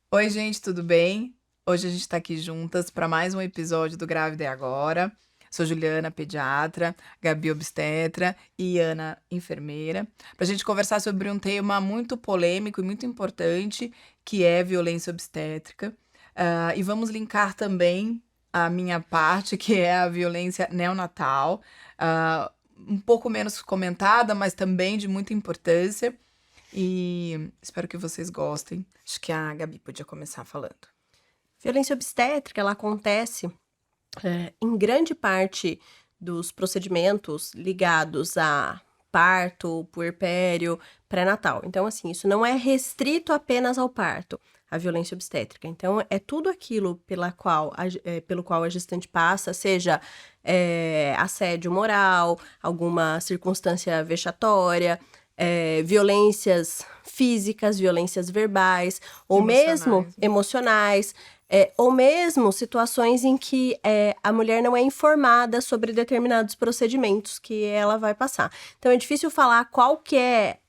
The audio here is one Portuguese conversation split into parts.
Oi, gente, tudo bem? Hoje a gente está aqui juntas para mais um episódio do Grávida é Agora. Sou Juliana, pediatra, Gabi, obstetra e Ana, enfermeira, para a gente conversar sobre um tema muito polêmico e muito importante, que é violência obstétrica. E vamos linkar também a minha parte, que é a violência neonatal, um pouco menos comentada, mas também de muita importância. E espero que vocês gostem. Acho que a Gabi podia começar falando. Violência obstétrica, ela acontece em grande parte dos procedimentos ligados a parto, puerpério, pré-natal. Então, assim, isso não é restrito apenas ao parto, a violência obstétrica. Então, é tudo aquilo pelo qual a gestante passa, seja assédio moral, alguma circunstância vexatória, violências físicas, violências verbais, ou mesmo Emocionais, né? emocionais. Ou mesmo situações em que a mulher não é informada sobre determinados procedimentos que ela vai passar. Então é difícil falar qual é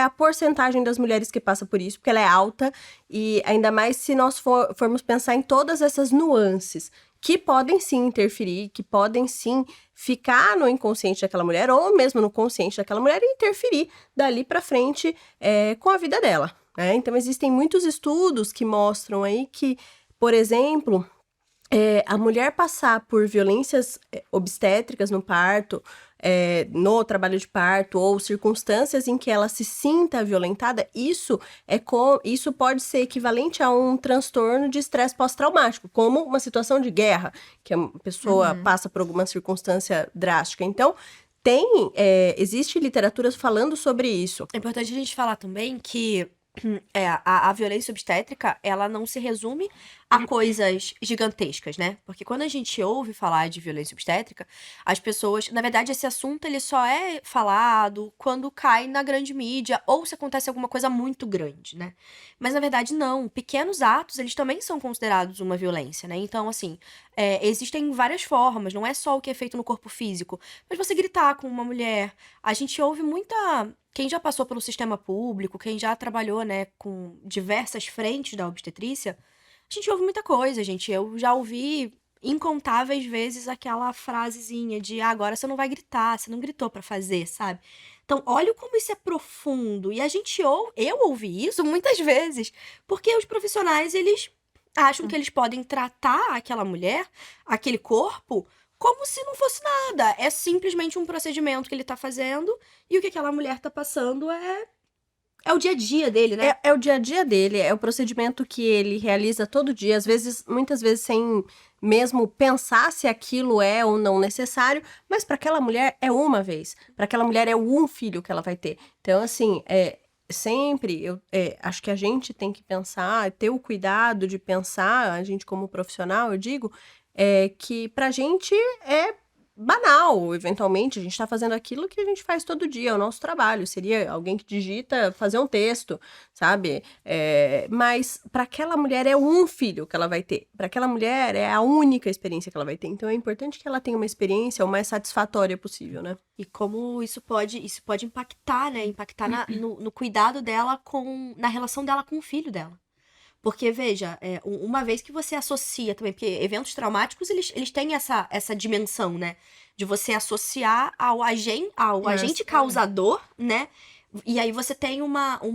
a porcentagem das mulheres que passa por isso, porque ela é alta, e ainda mais se nós formos pensar em todas essas nuances que podem sim interferir, que podem sim ficar no inconsciente daquela mulher, ou mesmo no consciente daquela mulher, e interferir dali para frente com a vida dela. Né? Então existem muitos estudos que mostram aí que, por exemplo, a mulher passar por violências obstétricas no parto, no trabalho de parto, ou circunstâncias em que ela se sinta violentada, isso pode ser equivalente a um transtorno de estresse pós-traumático, como uma situação de guerra, que a pessoa Uhum. passa por alguma circunstância drástica. Então, existe literatura falando sobre isso. É importante a gente falar também que a violência obstétrica, ela não se resume a coisas gigantescas, né? Porque quando a gente ouve falar de violência obstétrica, as pessoas, na verdade, esse assunto ele só é falado quando cai na grande mídia ou se acontece alguma coisa muito grande, né? Mas na verdade não, pequenos atos, eles também são considerados uma violência, né? Então, assim, existem várias formas, não é só o que é feito no corpo físico, mas você gritar com uma mulher, a gente ouve muita. Quem já passou pelo sistema público, quem já trabalhou, né, com diversas frentes da obstetrícia, a gente ouve muita coisa, gente. Eu já ouvi incontáveis vezes aquela frasezinha de agora você não vai gritar, você não gritou pra fazer, sabe? Então, olha como isso é profundo. E eu ouvi isso muitas vezes, porque os profissionais, eles acham que eles podem tratar aquela mulher, aquele corpo, como se não fosse nada. É simplesmente um procedimento que ele tá fazendo e o que aquela mulher tá passando é o dia a dia dele, né? É o dia a dia dele, é o procedimento que ele realiza todo dia, às vezes, muitas vezes sem mesmo pensar se aquilo é ou não necessário, mas para aquela mulher é uma vez, para aquela mulher é um filho que ela vai ter. Então, assim, sempre eu acho que a gente tem que pensar, ter o cuidado de pensar, a gente como profissional, eu digo, que pra gente é banal, eventualmente, a gente está fazendo aquilo que a gente faz todo dia, é o nosso trabalho. Seria alguém que digita, fazer um texto, sabe? Mas para aquela mulher é um filho que ela vai ter. Para aquela mulher é a única experiência que ela vai ter. Então é importante que ela tenha uma experiência o mais satisfatória possível, né? E como isso pode impactar, né? Impactar no cuidado dela na relação dela com o filho dela. Porque, veja, uma vez que você associa também, porque eventos traumáticos, eles têm essa dimensão, né? De você associar ao Mas, agente causador, né? E aí você tem uma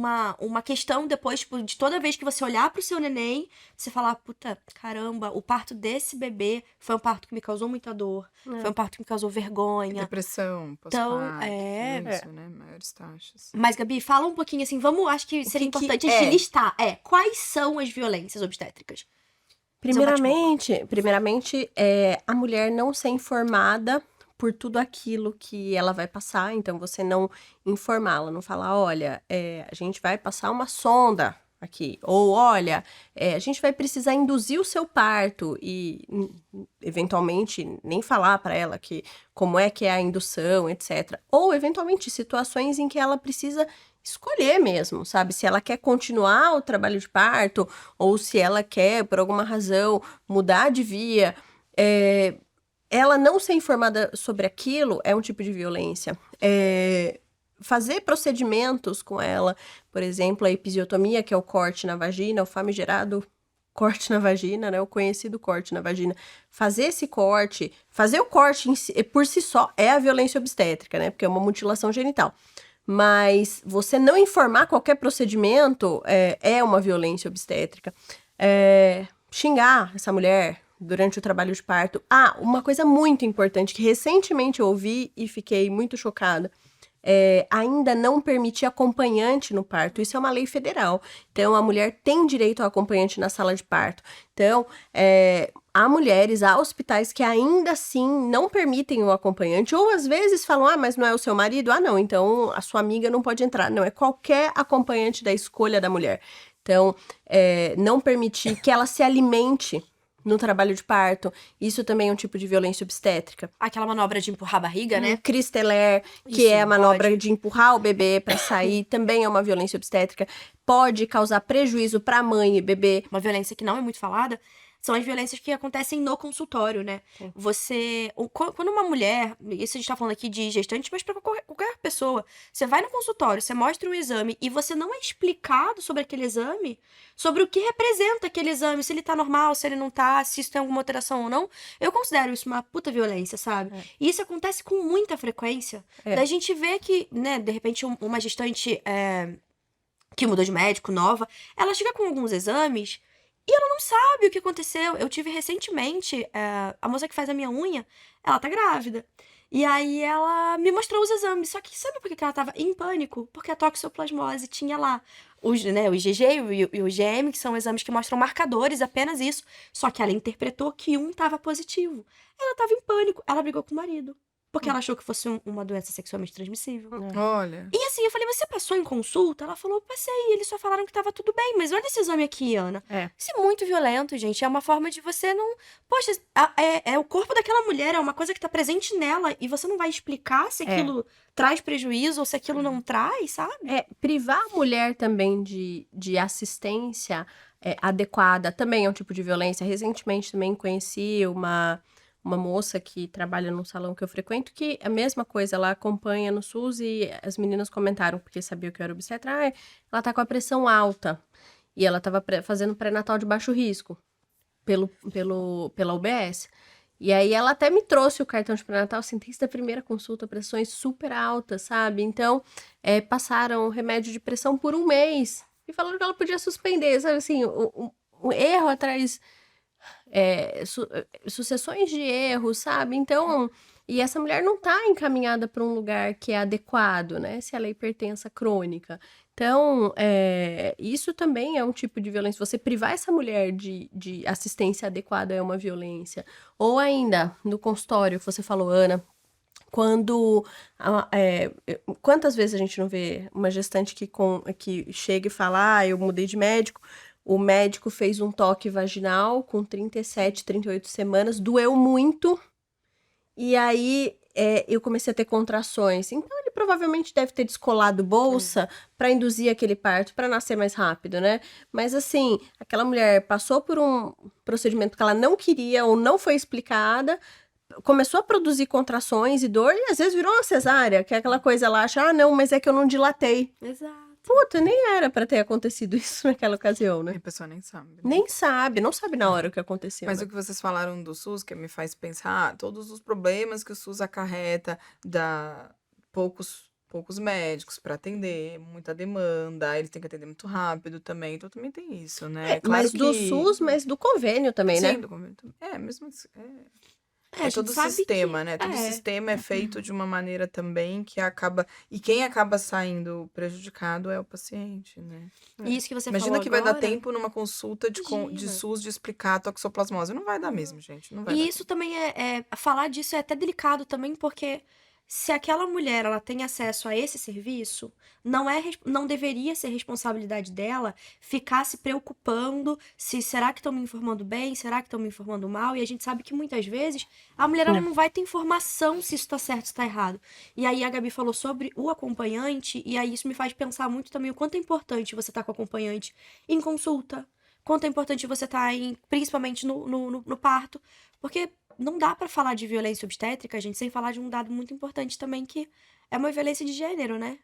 questão depois, tipo, de toda vez que você olhar pro seu neném, você falar, puta, caramba, o parto desse bebê foi um parto que me causou muita dor, foi um parto que me causou vergonha. depressão, Então, pós-parto, tudo É. isso, né? Maiores taxas. Mas, Gabi, fala um pouquinho assim, acho que O seria que importante a gente é? listar, quais são as violências obstétricas? Fazer um bate-bola. Primeiramente, a mulher não ser informada por tudo aquilo que ela vai passar, então você não informá-la, não falar, olha, a gente vai passar uma sonda aqui, ou olha, a gente vai precisar induzir o seu parto e eventualmente nem falar para ela como é que é a indução, etc. Ou eventualmente situações em que ela precisa escolher mesmo, sabe? Se ela quer continuar o trabalho de parto ou se ela quer, por alguma razão, mudar de via, ela não ser informada sobre aquilo é um tipo de violência. fazer procedimentos com ela, por exemplo, a episiotomia, que é o corte na vagina, o famigerado corte na vagina, né? O conhecido corte na vagina. Fazer esse corte, fazer o corte por si só é a violência obstétrica, né? Porque é uma mutilação genital. Mas você não informar qualquer procedimento é uma violência obstétrica. Xingar essa mulher durante o trabalho de parto. Uma coisa muito importante que recentemente eu ouvi e fiquei muito chocada. Ainda não permitir acompanhante no parto. Isso é uma lei federal. Então, a mulher tem direito ao acompanhante na sala de parto. Então, há hospitais que ainda assim não permitem o acompanhante, ou às vezes falam, mas não é o seu marido? Não, então a sua amiga não pode entrar. Não, é qualquer acompanhante da escolha da mulher. Então, não permitir que ela se alimente no trabalho de parto, isso também é um tipo de violência obstétrica. Aquela manobra de empurrar a barriga, né? Cristeler, que Isso, é a manobra pode. de empurrar o bebê para sair, também é uma violência obstétrica. Pode causar prejuízo para a mãe e bebê. Uma violência que não é muito falada são as violências que acontecem no consultório, né? Sim. Quando uma mulher, isso a gente tá falando aqui de gestante, mas pra qualquer pessoa, você vai no consultório, você mostra um exame e você não é explicado sobre aquele exame, sobre o que representa aquele exame, se ele tá normal, se ele não tá, se isso tem alguma alteração ou não, eu considero isso uma puta violência, sabe? E isso acontece com muita frequência. Da gente ver que, né, de repente uma gestante que mudou de médico, nova, ela chega com alguns exames e ela não sabe o que aconteceu. Eu tive recentemente, a moça que faz a minha unha, ela tá grávida. E aí ela me mostrou os exames. Só que sabe por que ela tava em pânico? Porque a toxoplasmose tinha lá o IgG e o IgM, que são exames que mostram marcadores, apenas isso. Só que ela interpretou que um tava positivo. Ela tava em pânico. Ela brigou com o marido. Porque ela achou que fosse uma doença sexualmente transmissível. Olha. E assim, eu falei, você passou em consulta? Ela falou, passei. Eles só falaram que tava tudo bem. Mas olha esse exame aqui, Ana. Isso é muito violento, gente. É uma forma de você não... Poxa, é o corpo daquela mulher, é uma coisa que tá presente nela. E você não vai explicar se aquilo traz prejuízo ou se aquilo não traz, sabe? Privar a mulher também de assistência adequada também é um tipo de violência. Recentemente também conheci uma moça que trabalha num salão que eu frequento, que a mesma coisa, ela acompanha no SUS e as meninas comentaram, porque sabiam que eu era obstetra, ela tá com a pressão alta e ela tava fazendo pré-natal de baixo risco pela UBS. E aí ela até me trouxe o cartão de pré-natal, assim, desde a primeira consulta, pressões super altas, sabe? Então, passaram remédio de pressão por 1 mês e falaram que ela podia suspender, sabe? Assim, o erro atrás... sucessões de erros, sabe? Então, e essa mulher não tá encaminhada para um lugar que é adequado, né? Se ela é hipertensa crônica. Então, isso também é um tipo de violência. Você privar essa mulher de assistência adequada é uma violência. Ou ainda, no consultório, que você falou, Ana, quando... quantas vezes a gente não vê uma gestante que chega e fala, eu mudei de médico, o médico fez um toque vaginal com 37, 38 semanas, doeu muito, e aí eu comecei a ter contrações. Então, ele provavelmente deve ter descolado bolsa para induzir aquele parto, para nascer mais rápido, né? Mas, assim, aquela mulher passou por um procedimento que ela não queria ou não foi explicada, começou a produzir contrações e dor, e às vezes virou uma cesárea, que é aquela coisa, ela acha, não, mas é que eu não dilatei. Exato. Puta, nem era pra ter acontecido isso naquela ocasião, E né? a pessoa nem sabe. Né? Nem sabe, não sabe na hora o que aconteceu. Mas né? o que vocês falaram do SUS, que me faz pensar todos os problemas que o SUS acarreta, da poucos médicos para atender, muita demanda, eles têm que atender muito rápido também, então também tem isso, né? Claro mas do SUS, mas do convênio também, Sim, né? do convênio também. Mesmo assim, a gente todo o sabe sistema, que- né? Todo o sistema é feito de uma maneira também que acaba... E quem acaba saindo prejudicado é o paciente, né? E isso que você Imagina falou que vai dar agora- tempo numa consulta de Imagina. SUS de explicar a toxoplasmose. Não vai dar mesmo, gente. Não vai dar E isso também falar disso é até delicado também, porque se aquela mulher ela tem acesso a esse serviço, não deveria ser responsabilidade dela ficar se preocupando se será que estão me informando bem, será que estão me informando mal, e a gente sabe que muitas vezes a mulher ela não vai ter informação se isso tá certo, se tá errado. E aí a Gabi falou sobre o acompanhante, e aí isso me faz pensar muito também o quanto é importante você estar com o acompanhante em consulta, quanto é importante você estar principalmente no parto, porque não dá pra falar de violência obstétrica, gente, sem falar de um dado muito importante também, que é uma violência de gênero, né?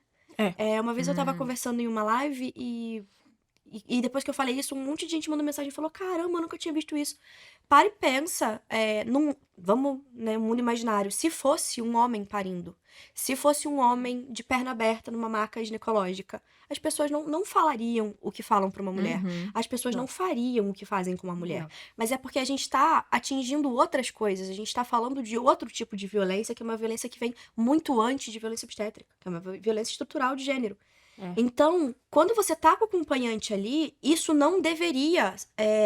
Uma vez eu tava conversando em uma live e depois que eu falei isso, um monte de gente mandou mensagem e falou: caramba, eu nunca tinha visto isso. Para e pensa, vamos, né, mundo imaginário. Se fosse um homem parindo, se fosse um homem de perna aberta numa maca ginecológica, as pessoas não falariam o que falam para uma mulher. As pessoas não fariam o que fazem com uma mulher. Não. Mas é porque a gente tá atingindo outras coisas, a gente tá falando de outro tipo de violência, que é uma violência que vem muito antes de violência obstétrica, que é uma violência estrutural de gênero. Então, quando você tá com o acompanhante ali, isso não deveria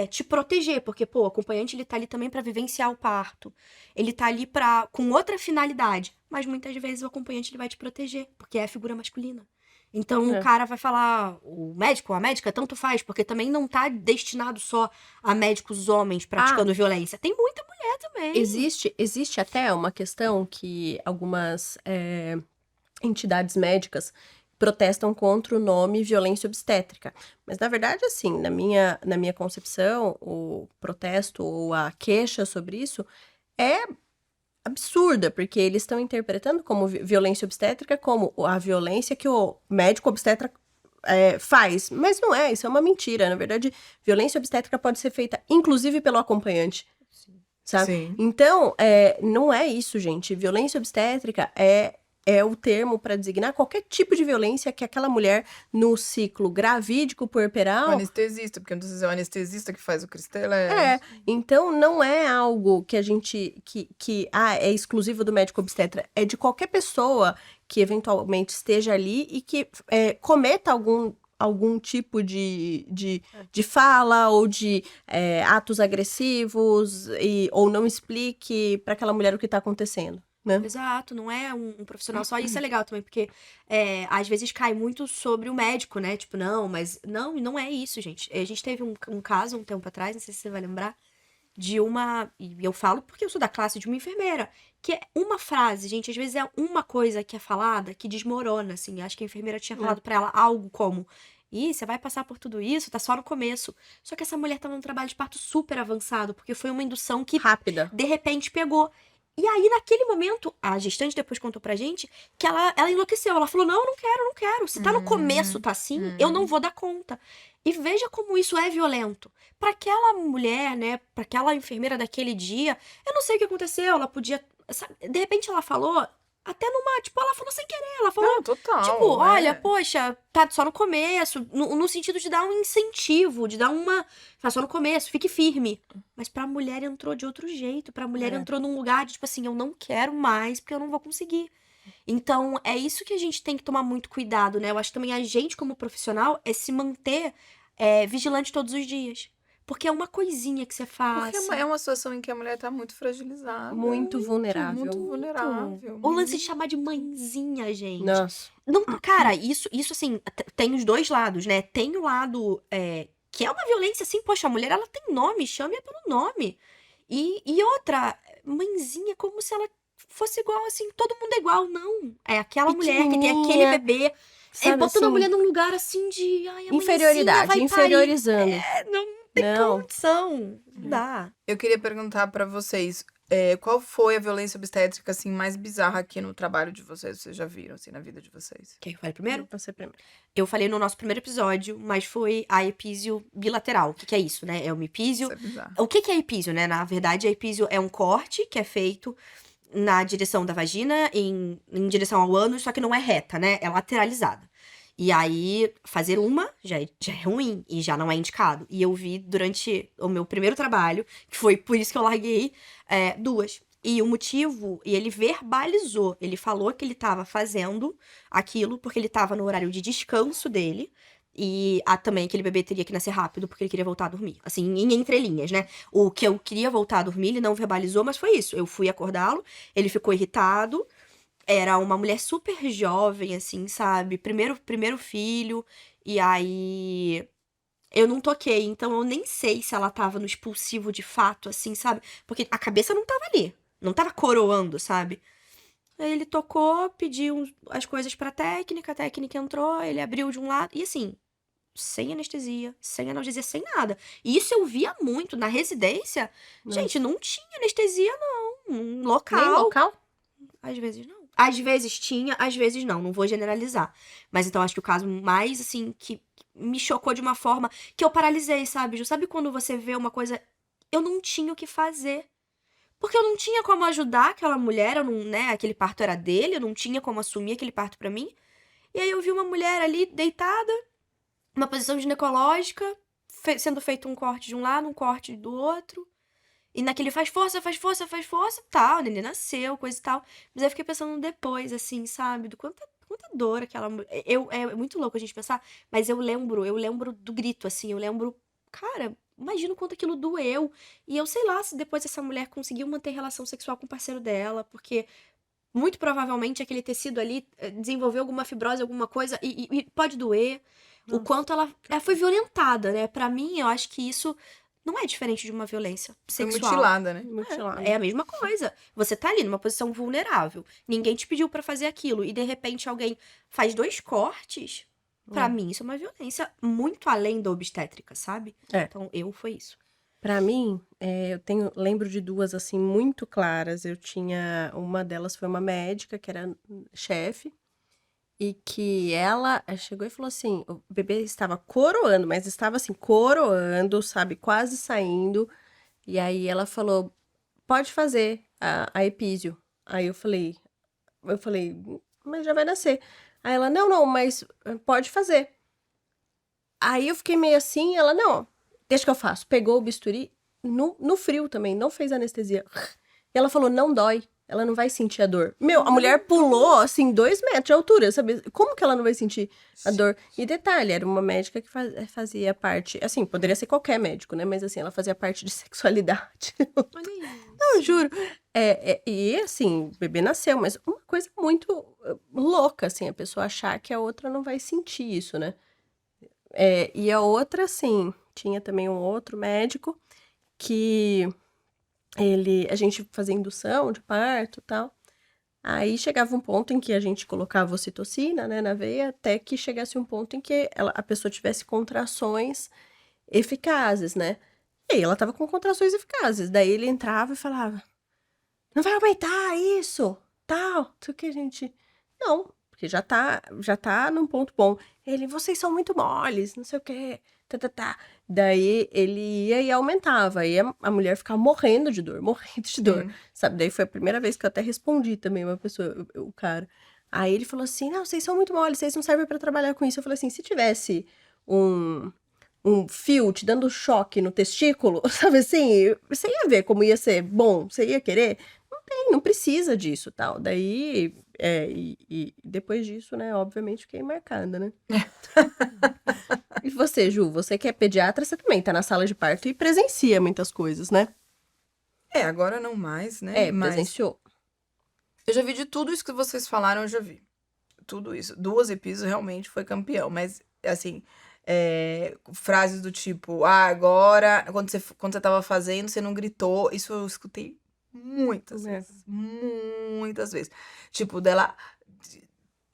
te proteger, porque, pô, o acompanhante ele tá ali também pra vivenciar o parto. Ele tá ali com outra finalidade, mas muitas vezes o acompanhante ele vai te proteger, porque é a figura masculina. Então, o cara vai falar, o médico, a médica, tanto faz, porque também não tá destinado só a médicos homens praticando violência. Tem muita mulher também. Existe até uma questão que algumas entidades médicas protestam contra o nome violência obstétrica. Mas, na verdade, assim, na minha concepção, o protesto ou a queixa sobre isso é absurda, porque eles estão interpretando como violência obstétrica como a violência que o médico obstetra faz. Mas não é, isso é uma mentira. Na verdade, violência obstétrica pode ser feita, inclusive, pelo acompanhante. Sabe? Sim. Então, não é isso, gente. Violência obstétrica é o termo para designar qualquer tipo de violência que aquela mulher no ciclo gravídico, O puerperal... anestesista, porque não precisa ser o anestesista que faz o Cristela. Então não é algo que a gente... que é exclusivo do médico obstetra. É de qualquer pessoa que eventualmente esteja ali e que cometa algum tipo de fala ou de atos agressivos ou não explique para aquela mulher o que tá acontecendo. Né? Exato, não é um profissional só. Isso é legal também, porque às vezes cai muito sobre o médico, né? Tipo, não é isso, gente. A gente teve um caso um tempo atrás, não sei se você vai lembrar, de uma. E eu falo porque eu sou da classe de uma enfermeira, que é uma frase, gente. Às vezes é uma coisa que é falada que desmorona, assim. Acho que a enfermeira tinha falado pra ela algo como: ih, você vai passar por tudo isso, tá só no começo. Só que essa mulher tava num trabalho de parto super avançado, porque foi uma indução que Rápida. de repente pegou. E aí, naquele momento, a gestante depois contou pra gente que ela enlouqueceu. Ela falou: não, não quero. Se tá no começo, tá assim, eu não vou dar conta. E veja como isso é violento. Pra aquela mulher, né, pra aquela enfermeira daquele dia, eu não sei o que aconteceu. Ela podia. Sabe, de repente ela falou, até numa. Tipo, ela falou sem querer. Ela falou. Não, total. Tipo, olha, poxa, tá só no começo. No sentido de dar um incentivo, de dar uma. Tá só no começo, fique firme. Mas pra mulher entrou de outro jeito. Pra mulher entrou num lugar de, tipo assim, eu não quero mais, porque eu não vou conseguir. Então, é isso que a gente tem que tomar muito cuidado, né? Eu acho que também a gente, como profissional, é se manter vigilante todos os dias. Porque é uma coisinha que você faz. Porque é uma situação em que a mulher tá muito fragilizada. Muito vulnerável. Muito vulnerável. O lance de chamar de mãezinha, gente. Nossa. Não, cara, isso assim, tem os dois lados, né? Tem o lado que é uma violência, assim, poxa, a mulher, ela tem nome, chame-a pelo nome. E outra, mãezinha, como se ela fosse igual, assim, todo mundo é igual. Não, é aquela mulher que tem aquele bebê, Sabe, botando a assim, mulher num lugar, assim, de, ai, a inferioridade, mãezinha vai inferiorizando. parir. Não tem condição, não dá. Eu queria perguntar pra vocês, qual foi a violência obstétrica, assim, mais bizarra aqui no trabalho de vocês? Vocês já viram, assim, na vida de vocês? Quer que eu fale primeiro? Você primeiro. Eu falei no nosso primeiro episódio, mas foi a epísio bilateral. O que é isso, né? É uma epísio. Isso é bizarro. O que é epísio, né? Na verdade, a epísio é um corte que é feito na direção da vagina, em direção ao ânus, só que não é reta, né? É lateralizada. E aí, fazer uma já é ruim e já não é indicado. E eu vi durante o meu primeiro trabalho, que foi por isso que eu larguei, 2. E o motivo, e ele verbalizou, ele falou que ele tava fazendo aquilo porque ele tava no horário de descanso dele. E também aquele bebê teria que nascer rápido porque ele queria voltar a dormir. Assim, em entrelinhas, né? O que eu queria voltar a dormir, ele não verbalizou, mas foi isso. Eu fui acordá-lo, ele ficou irritado. Era uma mulher super jovem, assim, sabe? Primeiro filho. E aí eu não toquei, então eu nem sei se ela tava no expulsivo de fato, assim, sabe? Porque a cabeça não tava ali. Não tava coroando, sabe? Aí ele tocou, pediu as coisas pra técnica, a técnica entrou, ele abriu de um lado. E assim, sem anestesia, sem analgesia, sem nada. E isso eu via muito na residência. Nossa. Gente, não tinha anestesia, não. Local. Nem local? Às vezes não. Às vezes tinha, às vezes não vou generalizar. Mas então acho que o caso mais, assim, que me chocou de uma forma que eu paralisei, sabe, Ju? Sabe quando você vê uma coisa, eu não tinha o que fazer. Porque eu não tinha como ajudar aquela mulher, eu não, né, aquele parto era dele, eu não tinha como assumir aquele parto pra mim. E aí eu vi uma mulher ali deitada, uma posição ginecológica, sendo feito um corte de um lado, um corte do outro. E naquele faz força, faz força, faz força, tal, o neném nasceu, coisa e tal. Mas aí eu fiquei pensando depois, assim, sabe? Do quanta dor aquela mulher. É muito louco a gente pensar, mas eu lembro do grito, assim, eu lembro, cara, imagino quanto aquilo doeu. E eu sei lá se depois essa mulher conseguiu manter relação sexual com o parceiro dela, porque muito provavelmente aquele tecido ali desenvolveu alguma fibrose, alguma coisa, e pode doer. O Nossa. quanto ela foi violentada, né? Pra mim, eu acho que isso não é diferente de uma violência Foi sexual. mutilada, né? Mutilado. É a mesma coisa. Você tá ali numa posição vulnerável. Ninguém te pediu pra fazer aquilo. E de repente alguém faz 2 cortes. Pra É. mim, isso é uma violência muito além da obstétrica, sabe? É. Então, foi isso. Pra mim, lembro de duas assim muito claras. Eu tinha uma delas foi uma médica que era chefe e que ela chegou e falou assim, o bebê estava coroando, mas estava assim coroando, sabe, quase saindo. E aí ela falou, pode fazer a epísio. Aí eu falei, mas já vai nascer. Aí ela, não, mas pode fazer. Aí eu fiquei meio assim, ela, não, deixa que eu faço. Pegou o bisturi no frio também, não fez anestesia. E ela falou, não dói, ela não vai sentir a dor. Meu, a mulher pulou, assim, 2 metros de altura, sabe? Como que ela não vai sentir a dor? E detalhe, era uma médica que fazia parte, assim, poderia ser qualquer médico, né? Mas assim, ela fazia parte de sexualidade. Olha isso. Não, juro. E assim, o bebê nasceu, mas uma coisa muito louca, assim, a pessoa achar que a outra não vai sentir isso, né? E a outra, assim, tinha também um outro médico que a gente fazia indução de parto e tal. Aí chegava um ponto em que a gente colocava ocitocina, né, na veia, até que chegasse um ponto em que a pessoa tivesse contrações eficazes, né? E aí ela tava com contrações eficazes. Daí ele entrava e falava: não vai aumentar isso, tal. Não sei o que, a gente. Não, porque já tá num ponto bom. Ele, vocês são muito moles, não sei o que, tá. Daí ele ia e aumentava. Aí a mulher ficava morrendo de dor, morrendo de dor, Sim. sabe? Daí foi a primeira vez que eu até respondi também uma pessoa, o cara. Aí ele falou assim: não, vocês são muito moles, vocês não servem pra trabalhar com isso. Eu falei assim: se tivesse um fio te dando choque no testículo, sabe assim? Você ia ver como ia ser bom, você ia querer? Não precisa disso, tal. Daí, e depois disso, né, obviamente fiquei marcada, né? E você, Ju, você que é pediatra, você também tá na sala de parto e presencia muitas coisas, né? Agora não mais, né? Mas Presenciou. eu já vi de tudo isso que vocês falaram, eu já vi. Tudo isso. 2 episódios realmente foi campeão. Mas, assim, frases do tipo, agora, quando você tava fazendo, você não gritou. Isso eu escutei muitas É. vezes. Muitas vezes. Tipo, dela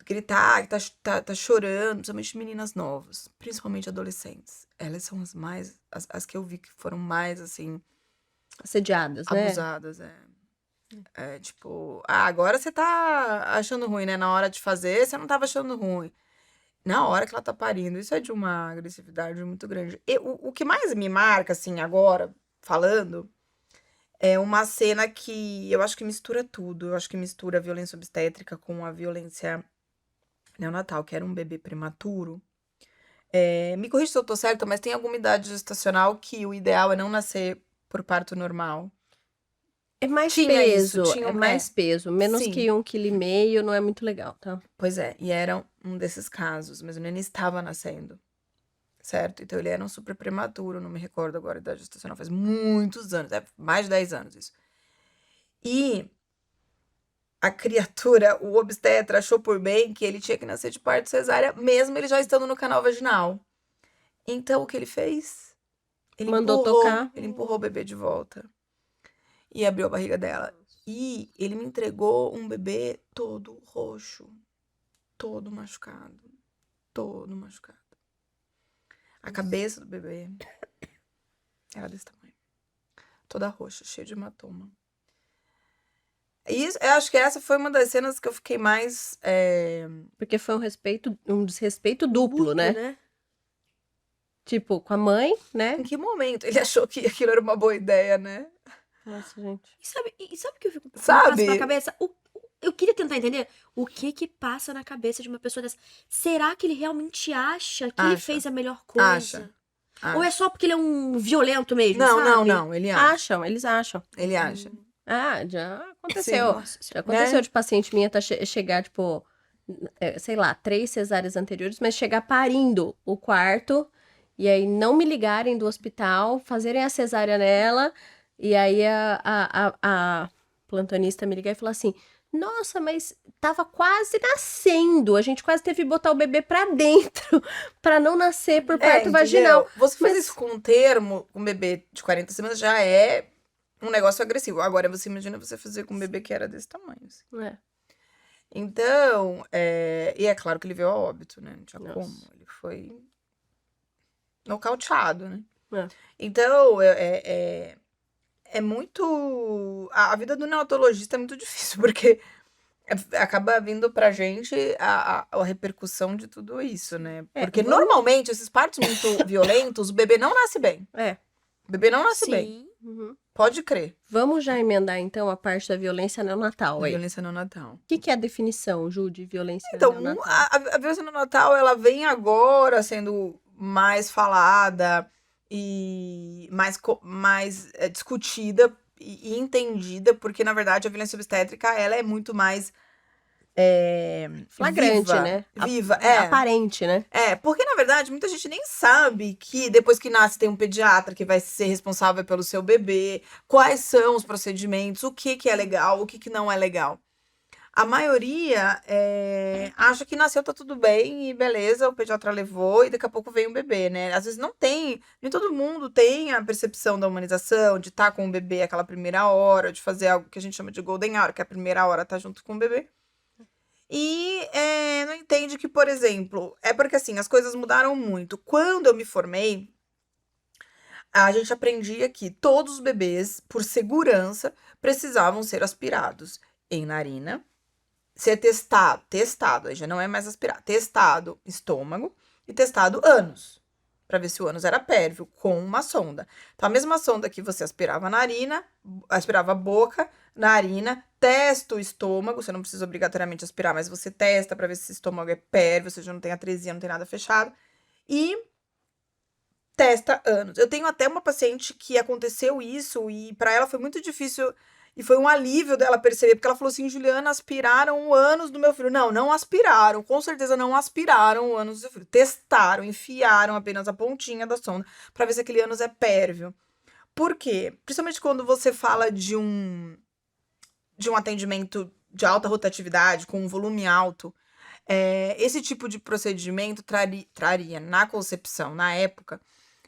gritar, que tá chorando, principalmente meninas novas, principalmente adolescentes. Elas são as que eu vi que foram mais, assim, Assediadas, né? abusadas, tipo, agora você tá achando ruim, né? Na hora de fazer, você não tava achando ruim. Na hora que ela tá parindo, isso é de uma agressividade muito grande. E o que mais me marca, assim, agora, falando, é uma cena que eu acho que mistura tudo. Eu acho que mistura a violência obstétrica com a violência neonatal, que era um bebê prematuro. Me corrija se eu tô certa, mas tem alguma idade gestacional que o ideal é não nascer por parto normal. É mais Tinha isso, peso, tinha é mais peso. Menos sim. que 1,5 kg não é muito legal, tá? Pois é, e era um desses casos, mas o neném estava nascendo, certo? Então ele era um super prematuro, não me recordo agora a idade gestacional, faz muitos anos, mais de 10 anos isso. E a criatura, o obstetra, achou por bem que ele tinha que nascer de parto cesárea, mesmo ele já estando no canal vaginal. Então o que ele fez? Mandou tocar. Ele empurrou o bebê de volta e abriu a barriga dela. E ele me entregou um bebê todo roxo, todo machucado, todo machucado. A cabeça do bebê era desse tamanho. Toda roxa, cheia de hematoma. Isso, eu acho que essa foi uma das cenas que eu fiquei mais. Porque foi um desrespeito duplo, né? Tipo, com a mãe, né? Em que momento ele achou que aquilo era uma boa ideia, né? Nossa, gente. E sabe o que eu fico me Sabe? passa pela cabeça? Eu queria tentar entender o que passa na cabeça de uma pessoa dessa. Será que ele realmente acha que ele Acha. fez a melhor coisa? Acha. Ou é só porque ele é um violento mesmo, Não, sabe? não, ele acha. Eles acham. Ele acha. Ah, já aconteceu. Sim, Nossa Já Senhora. aconteceu Né? de paciente minha chegar, tipo, sei lá, 3 cesáreas anteriores, mas chegar parindo o quarto, e aí não me ligarem do hospital, fazerem a cesárea nela, e aí a plantonista me ligar e falar assim: nossa, mas tava quase nascendo, a gente quase teve que botar o bebê pra dentro, pra não nascer por parto vaginal. Entendeu? Você fazer Mas- isso com um termo, com um bebê de 40 semanas, já é um negócio agressivo. Agora, você imagina você fazer com um bebê que era desse tamanho. Assim. É. Então, e é claro que ele veio a óbito, né? Não tinha Nossa. como. Ele foi nocauteado, né? É. Então, é muito. A vida do neonatologista é muito difícil, porque acaba vindo pra gente a repercussão de tudo isso, né? Porque normalmente esses partos muito violentos, o bebê não nasce bem. É. O bebê não nasce bem. Sim. Uhum. Pode crer. Vamos já emendar, então, a parte da violência neonatal aí. Violência neonatal. O que é a definição, Ju, de violência Então, neonatal? a violência neonatal, ela vem agora sendo mais falada e mais discutida e entendida, porque, na verdade, a violência obstétrica, ela é muito mais Flagrante, viva, né? Viva, Aparente, né? porque, na verdade, muita gente nem sabe que depois que nasce tem um pediatra que vai ser responsável pelo seu bebê, quais são os procedimentos, o que é legal, o que não é legal. A maioria acha que nasceu, tá tudo bem e beleza, o pediatra levou e daqui a pouco vem um bebê, né? Às vezes não tem, nem todo mundo tem a percepção da humanização, de estar com o bebê aquela primeira hora, de fazer algo que a gente chama de golden hour, que é a primeira hora tá junto com o bebê. E não entende que, por exemplo, é porque assim, as coisas mudaram muito. Quando eu me formei, a gente aprendia que todos os bebês, por segurança, precisavam ser aspirados em narina, ser testado, aí já não é mais aspirado, testado estômago e testado ânus, para ver se o ânus era pérvio, com uma sonda. Então, a mesma sonda que você aspirava a narina, aspirava a boca, narina, testa o estômago, você não precisa obrigatoriamente aspirar, mas você testa para ver se o estômago é pérvio, ou seja, não tem atresia, não tem nada fechado, e testa ânus. Eu tenho até uma paciente que aconteceu isso e para ela foi muito difícil e foi um alívio dela perceber, porque ela falou assim: Juliana, aspiraram o ânus do meu filho. Não, não aspiraram, com certeza não aspiraram o ânus do seu filho. Testaram, enfiaram apenas a pontinha da sonda para ver se aquele ânus é pérvio. Por quê? Principalmente quando você fala de um atendimento de alta rotatividade, com um volume alto, esse tipo de procedimento traria na concepção, na época,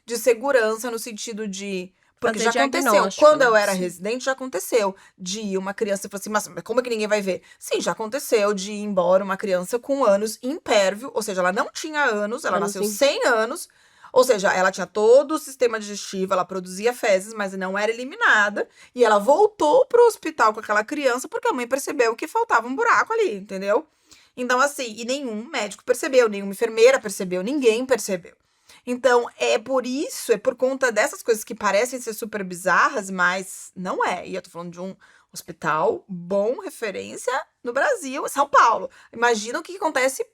de segurança no sentido de. Porque Fazer já aconteceu. diagnóstico, Quando né? eu era Sim. residente, já aconteceu. De uma criança falar assim, mas como é que ninguém vai ver? Sim, já aconteceu de ir embora uma criança com ânus impérvio, ou seja, ela não tinha ânus, ela Ânus nasceu sem ânus, ou seja, ela tinha todo o sistema digestivo, ela produzia fezes, mas não era eliminada, e ela voltou pro hospital com aquela criança porque a mãe percebeu que faltava um buraco ali, entendeu? Então, assim, e nenhum médico percebeu, nenhuma enfermeira percebeu, ninguém percebeu. Então, é por conta dessas coisas que parecem ser super bizarras, mas não é. E eu tô falando de um hospital bom, referência no Brasil, São Paulo. Imagina o que acontece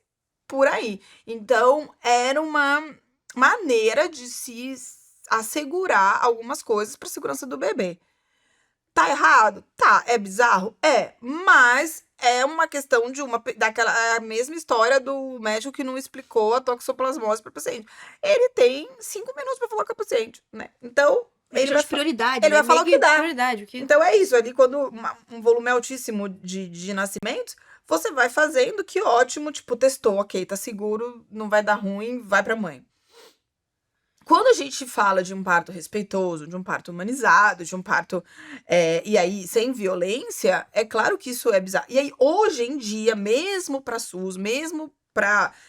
por aí. Então, era uma maneira de se assegurar algumas coisas para a segurança do bebê. Tá errado? Tá. É bizarro? É. Mas é uma questão daquela mesma história do médico que não explicou a toxoplasmose para o paciente. Ele tem 5 minutos para falar com o paciente, né? Então, ele vai prioridade, ele vai falar o que dá. Prioridade, o que... Então é isso, ali quando um volume altíssimo de nascimentos, você vai fazendo, que ótimo, tipo, testou, ok, tá seguro, não vai dar ruim, vai pra mãe. Quando a gente fala de um parto respeitoso, de um parto humanizado, de um parto, e aí, sem violência, é claro que isso é bizarro. E aí, hoje em dia, mesmo pra SUS, mesmo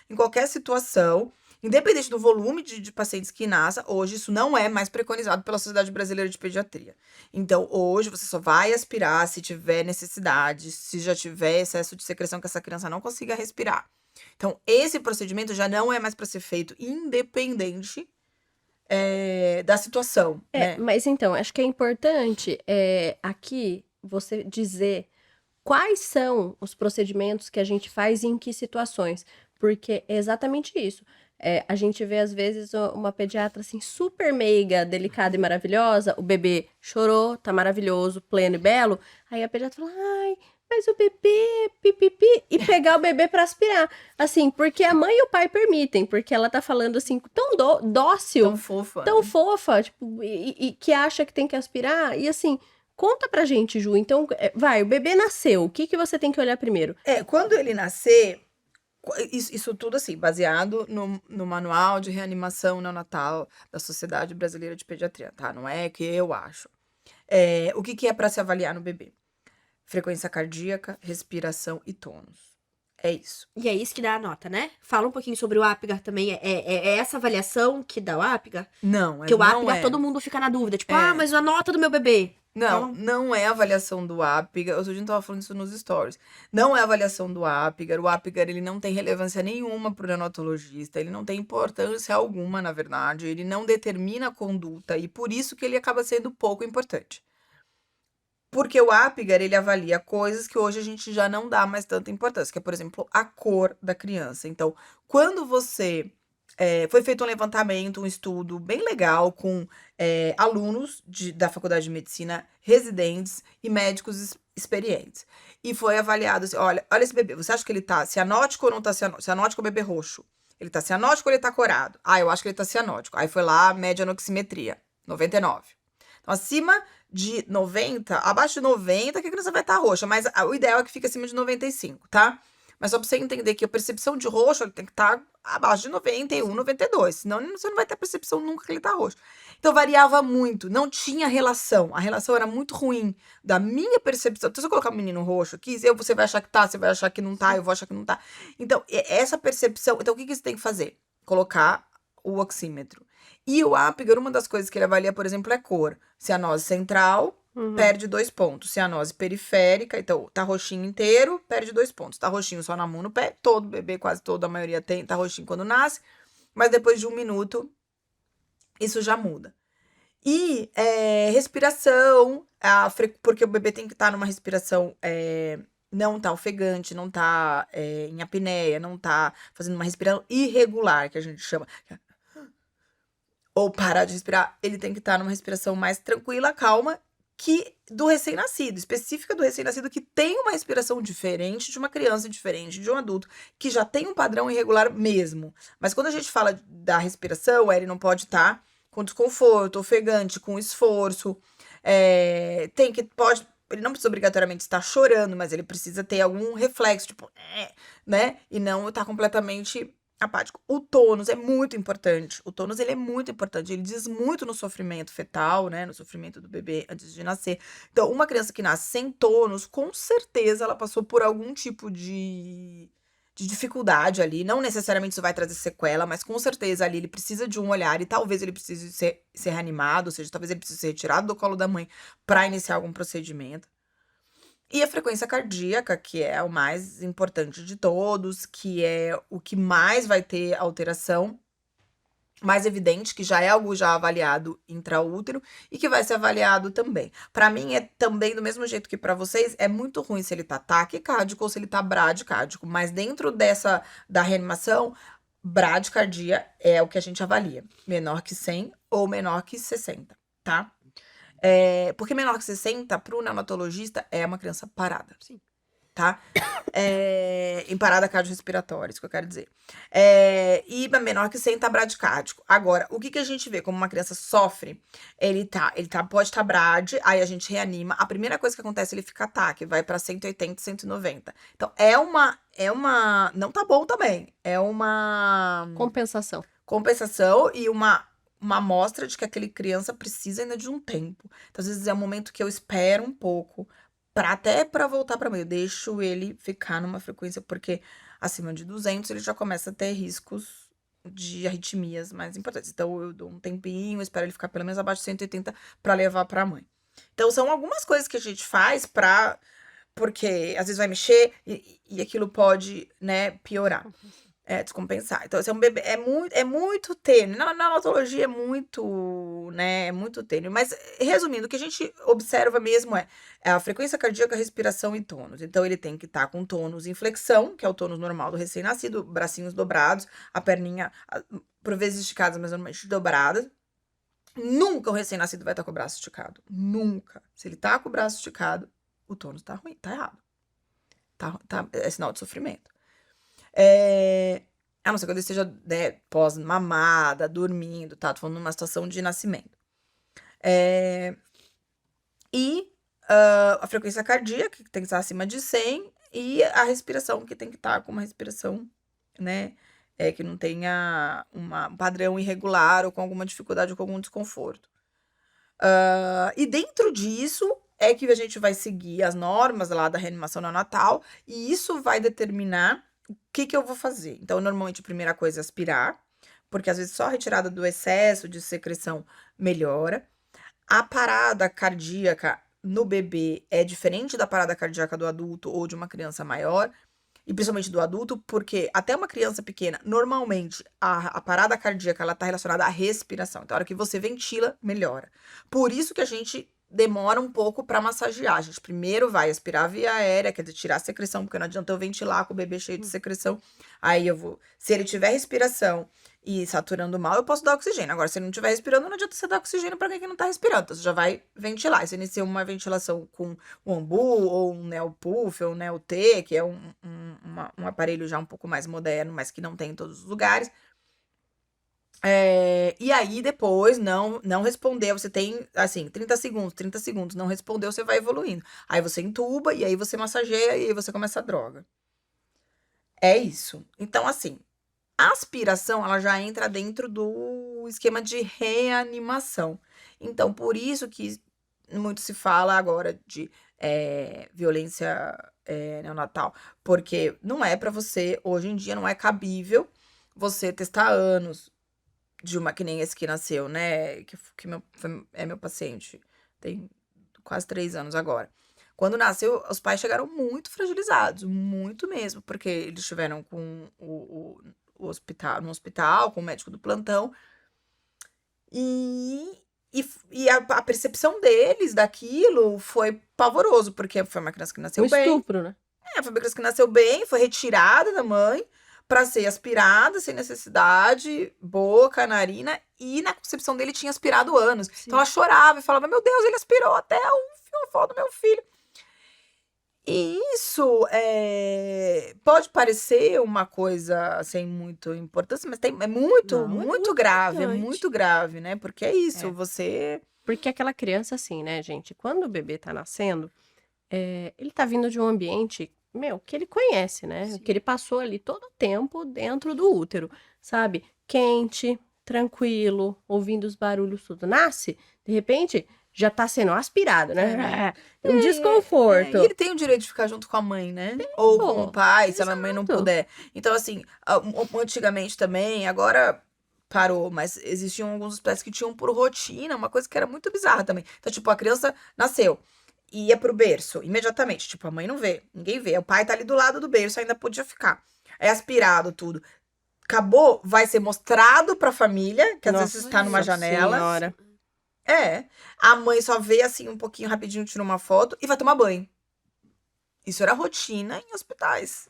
em qualquer situação, Independente do volume de pacientes que nasça, hoje isso não é mais preconizado pela Sociedade Brasileira de Pediatria. Então, hoje você só vai aspirar se tiver necessidade, se já tiver excesso de secreção que essa criança não consiga respirar. Então, esse procedimento já não é mais para ser feito independente da situação, né? Mas então, acho que é importante aqui você dizer quais são os procedimentos que a gente faz e em que situações. Porque é exatamente isso. A gente vê, às vezes, uma pediatra assim, super meiga, delicada e maravilhosa, o bebê chorou, tá maravilhoso, pleno e belo. Aí a pediatra fala, ai, mas o bebê, pipipi, e pegar o bebê pra aspirar. Assim, porque a mãe e o pai permitem, porque ela tá falando assim, tão dócil, Tão fofa. tão né? fofa, tipo, e que acha que tem que aspirar. E assim, conta pra gente, Ju. Então, vai, o bebê nasceu, o que que você tem que olhar primeiro? Quando ele nascer, isso tudo assim, baseado no Manual de Reanimação Neonatal da Sociedade Brasileira de Pediatria, tá? Não é que eu acho. O que é para se avaliar no bebê? Frequência cardíaca, respiração e tônus. É isso. E é isso que dá a nota, né? Fala um pouquinho sobre o Apgar também. É essa avaliação que dá o Apgar? Não, Porque o não Apgar, é. todo mundo fica na dúvida. Tipo, É. mas a nota do meu bebê. Não é avaliação do Apgar. Outro dia eu tava falando isso nos stories. Não é avaliação do Apgar. O Apgar, ele não tem relevância nenhuma pro neonatologista. Ele não tem importância alguma, na verdade. Ele não determina a conduta. E por isso que ele acaba sendo pouco importante. Porque o Apgar, ele avalia coisas que hoje a gente já não dá mais tanta importância. Que é, por exemplo, a cor da criança. Então, quando você... foi feito um levantamento, um estudo bem legal com alunos da Faculdade de Medicina, residentes e médicos experientes. E foi avaliado assim, olha esse bebê, você acha que ele tá cianótico ou não tá cianótico? Cianótico é o bebê roxo. Ele tá cianótico ou ele tá corado? Eu acho que ele tá cianótico. Aí foi lá, média anoximetria, 99. Então, acima de 90, abaixo de 90, que a criança vai estar roxa. Mas o ideal é que fique acima de 95, tá? Mas só pra você entender que a percepção de roxo ele tem que estar abaixo de 91, 92. Senão você não vai ter percepção nunca que ele tá roxo. Então variava muito, não tinha relação. A relação era muito ruim da minha percepção. Então, se eu colocar um menino roxo aqui, você vai achar que tá, você vai achar que não tá, eu vou achar que não tá. Então, essa percepção. Então, o que você tem que fazer? Colocar o oxímetro. E o Apgar, uma das coisas que ele avalia, por exemplo, é cor. Cianose central, perde 2 pontos. Cianose periférica, então tá roxinho inteiro, perde 2 pontos. Tá roxinho só na mão, no pé, todo bebê, quase toda a maioria tem, tá roxinho quando nasce, mas depois de 1 minuto, isso já muda. E respiração, porque o bebê tem que estar numa respiração não tá ofegante, não tá em apneia, não tá fazendo uma respiração irregular, que a gente chama. Ou parar de respirar, ele tem que estar numa respiração mais tranquila, calma, que do recém-nascido, específica do recém-nascido, que tem uma respiração diferente de uma criança, diferente de um adulto, que já tem um padrão irregular mesmo. Mas quando a gente fala da respiração, ele não pode estar com desconforto, ofegante, com esforço, ele não precisa obrigatoriamente estar chorando, mas ele precisa ter algum reflexo, tipo, né? E não estar completamente apático. O tônus é muito importante. O tônus, ele é muito importante. Ele diz muito no sofrimento fetal, né? No sofrimento do bebê antes de nascer. Então, uma criança que nasce sem tônus, com certeza ela passou por algum tipo de dificuldade ali. Não necessariamente isso vai trazer sequela, mas com certeza ali ele precisa de um olhar e talvez ele precise ser reanimado, ou seja, talvez ele precise ser retirado do colo da mãe para iniciar algum procedimento. E a frequência cardíaca, que é o mais importante de todos, que é o que mais vai ter alteração, mais evidente, que já é algo já avaliado intraútero e que vai ser avaliado também. Para mim, é também do mesmo jeito que para vocês, é muito ruim se ele tá taquicárdico ou se ele tá bradicárdico, mas dentro da reanimação, bradicardia é o que a gente avalia, menor que 100 ou menor que 60, tá? Porque menor que 60, pro neonatologista, é uma criança parada. Sim. Tá? Em parada cardiorrespiratória, isso que eu quero dizer. E menor que 100 tá bradicárdico. Agora, o que a gente vê como uma criança sofre? Ele pode estar brad, aí a gente reanima. A primeira coisa que acontece, ele fica ataque, vai pra 180, 190. Então, não tá bom também. É uma compensação e uma amostra de que aquele criança precisa ainda de um tempo. Então, às vezes é um momento que eu espero um pouco, até para voltar para mãe. Eu deixo ele ficar numa frequência, porque acima de 200 ele já começa a ter riscos de arritmias mais importantes. Então, eu dou um tempinho, espero ele ficar pelo menos abaixo de 180 para levar para a mãe. Então, são algumas coisas que a gente faz porque às vezes vai mexer e aquilo pode, né, piorar. Descompensar. Então, esse é um bebê, é muito tênue. Na neonatologia é muito tênue. Mas, resumindo, o que a gente observa mesmo é a frequência cardíaca, respiração e tônus. Então, ele tem que estar com tônus em flexão, que é o tônus normal do recém-nascido, bracinhos dobrados, a perninha, por vezes esticadas, mas normalmente dobradas. Nunca o recém-nascido vai estar com o braço esticado. Nunca. Se ele tá com o braço esticado, o tônus tá ruim, tá errado. É sinal de sofrimento. A não ser que ele esteja, né, pós-mamada, dormindo, tá? Tô falando numa situação de nascimento. A frequência cardíaca, que tem que estar acima de 100, e a respiração, que tem que estar com uma respiração, né, que não tenha um padrão irregular, ou com alguma dificuldade, ou com algum desconforto. E dentro disso é que a gente vai seguir as normas lá da reanimação neonatal, e isso vai determinar o que eu vou fazer. Então, normalmente, a primeira coisa é aspirar, porque às vezes só a retirada do excesso de secreção melhora. A parada cardíaca no bebê é diferente da parada cardíaca do adulto ou de uma criança maior, e principalmente do adulto, porque até uma criança pequena, normalmente, a parada cardíaca, ela tá relacionada à respiração. Então, a hora que você ventila, melhora. Por isso que a gente demora um pouco para massagear. A gente primeiro vai aspirar a via aérea, quer dizer, tirar a secreção, porque não adianta eu ventilar com o bebê cheio de secreção. Aí se ele tiver respiração e saturando mal, eu posso dar oxigênio. Agora, se ele não estiver respirando, não adianta você dar oxigênio para quem não tá respirando. Então, você já vai ventilar. Aí você inicia uma ventilação com um Ambu, ou um NeoPuff, ou um NeoT, que é um aparelho já um pouco mais moderno, mas que não tem em todos os lugares. E aí, depois, não respondeu, você tem, assim, 30 segundos, não respondeu, você vai evoluindo. Aí você entuba, e aí você massageia, e aí você começa a droga. É isso. Então, assim, a aspiração, ela já entra dentro do esquema de reanimação. Então, por isso que muito se fala agora de violência neonatal. Porque não é pra você, hoje em dia, não é cabível você testar anos de uma que nem esse que nasceu, né? Que é meu paciente. Tem quase 3 anos agora. Quando nasceu, os pais chegaram muito fragilizados, muito mesmo, porque eles estiveram com o hospital, com o médico do plantão. E a percepção deles daquilo foi pavoroso, porque foi uma criança que nasceu bem. Estupro, né? Foi uma criança que nasceu bem, foi retirada da mãe para ser aspirada sem necessidade, boca, narina, e na concepção dele tinha aspirado anos. Sim. Então ela chorava e falava: meu Deus, ele aspirou até o fiofó do meu filho. E isso pode parecer uma coisa sem muita importância, mas é muito grave, né? Porque é isso, você... Porque aquela criança, assim, né, gente? Quando o bebê tá nascendo, ele tá vindo de um ambiente, que ele conhece, né? Sim. Que ele passou ali todo o tempo dentro do útero, sabe? Quente, tranquilo, ouvindo os barulhos, tudo. Nasce, de repente... já tá sendo aspirado, né? Um desconforto. E ele tem o direito de ficar junto com a mãe, né? Ou com o pai, se a mãe não puder. Então, assim, antigamente também, agora parou, mas existiam alguns hospitais que tinham por rotina, uma coisa que era muito bizarra também. Então, tipo, a criança nasceu, ia pro berço, imediatamente. Tipo, a mãe não vê, ninguém vê. O pai tá ali do lado do berço, ainda podia ficar. É aspirado tudo. Acabou, vai ser mostrado pra família, que às vezes está numa janela. Senhora. A mãe só vê assim um pouquinho rapidinho, tira uma foto e vai tomar banho. Isso era rotina em hospitais.